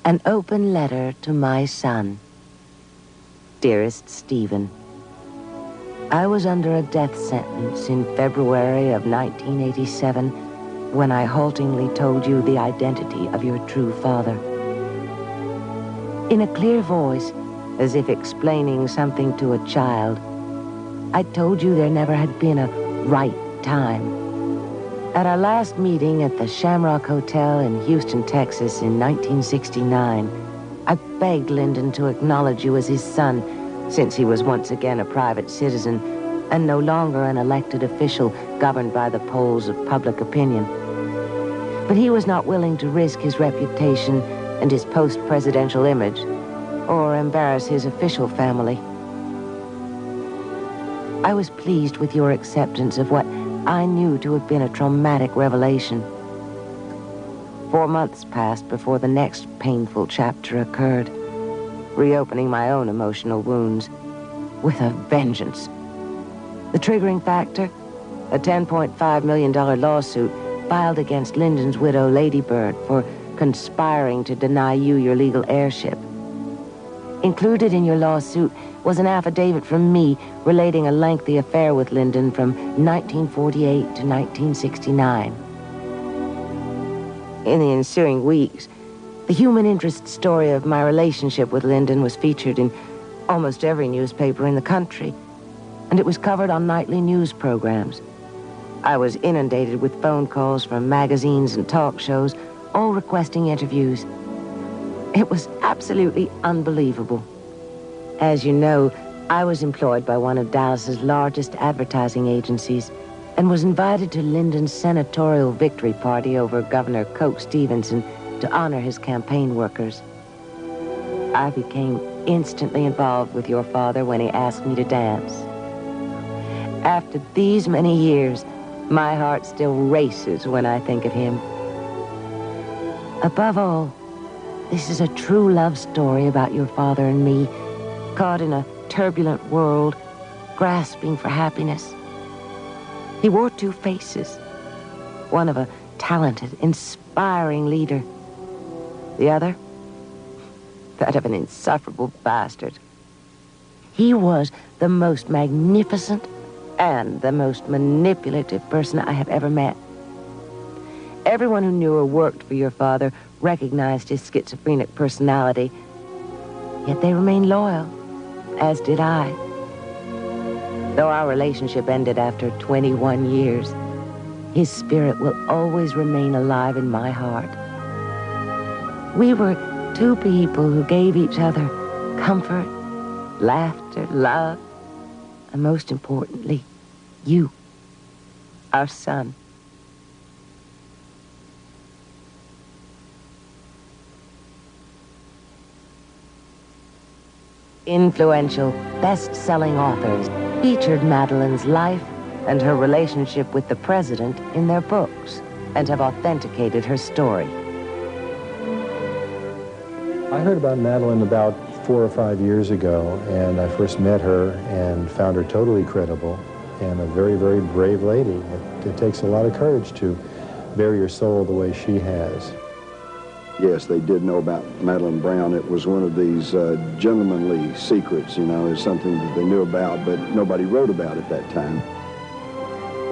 An open letter to my son. Dearest Stephen, I was under a death sentence in February of 1987 when I haltingly told you the identity of your true father. In a clear voice, as if explaining something to a child, I told you there never had been a right time. At our last meeting at the Shamrock Hotel in Houston, Texas in 1969, I begged Lyndon to acknowledge you as his son, since he was once again a private citizen and no longer an elected official governed by the polls of public opinion. But he was not willing to risk his reputation and his post-presidential image, or embarrass his official family. I was pleased with your acceptance of what I knew to have been a traumatic revelation. 4 months passed before the next painful chapter occurred, reopening my own emotional wounds with a vengeance. The triggering factor? A $10.5 million lawsuit filed against Lyndon's widow, Lady Bird, for conspiring to deny you your legal heirship. Included in your lawsuit was an affidavit from me relating a lengthy affair with Lyndon from 1948 to 1969. In the ensuing weeks, the human interest story of my relationship with Lyndon was featured in almost every newspaper in the country, and it was covered on nightly news programs. I was inundated with phone calls from magazines and talk shows, all requesting interviews. It was absolutely unbelievable. As you know, I was employed by one of Dallas's largest advertising agencies and was invited to Lyndon's senatorial victory party over Governor Coke Stevenson to honor his campaign workers. I became instantly involved with your father when he asked me to dance. After these many years, my heart still races when I think of him. Above all, this is a true love story about your father and me, caught in a turbulent world, grasping for happiness. He wore two faces, one of a talented, inspiring leader, the other, that of an insufferable bastard. He was the most magnificent and the most manipulative person I have ever met. Everyone who knew or worked for your father recognized his schizophrenic personality, yet they remained loyal, as did I. Though our relationship ended after 21 years, his spirit will always remain alive in my heart. We were two people who gave each other comfort, laughter, love, and most importantly, you, our son. Influential, best-selling authors featured Madeline's life and her relationship with the president in their books and have authenticated her story. I heard about Madeline about 4 or 5 years ago, and I first met her and found her totally credible and a very, very brave lady. It takes a lot of courage to bare your soul the way she has. Yes, they did know about Madeline Brown. It was one of these gentlemanly secrets, you know. It's something that they knew about, but nobody wrote about at that time.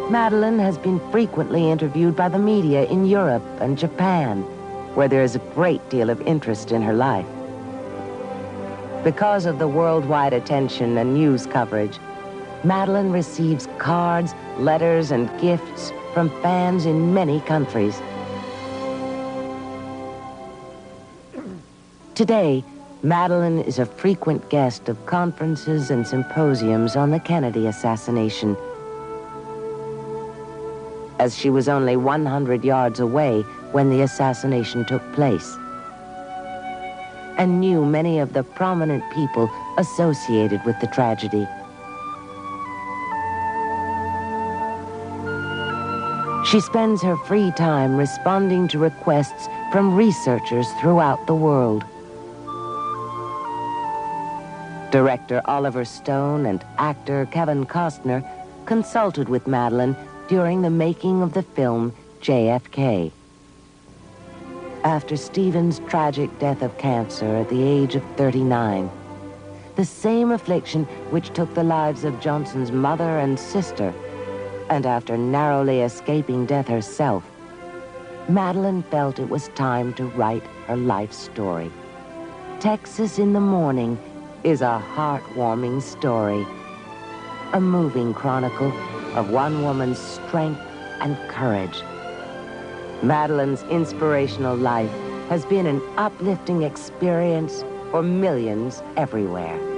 Madeline has been frequently interviewed by the media in Europe and Japan, where there is a great deal of interest in her life. Because of the worldwide attention and news coverage, Madeline receives cards, letters, and gifts from fans in many countries. Today, Madeline is a frequent guest of conferences and symposiums on the Kennedy assassination, as she was only 100 yards away when the assassination took place, and knew many of the prominent people associated with the tragedy. She spends her free time responding to requests from researchers throughout the world. Director Oliver Stone and actor Kevin Costner consulted with Madeline during the making of the film JFK. after Stephen's tragic death of cancer at the age of 39. The same affliction which took the lives of Johnson's mother and sister, and after narrowly escaping death herself, Madeline felt it was time to write her life story. Texas in the Morning is a heartwarming story, a moving chronicle of one woman's strength and courage. Madeline's inspirational life has been an uplifting experience for millions everywhere.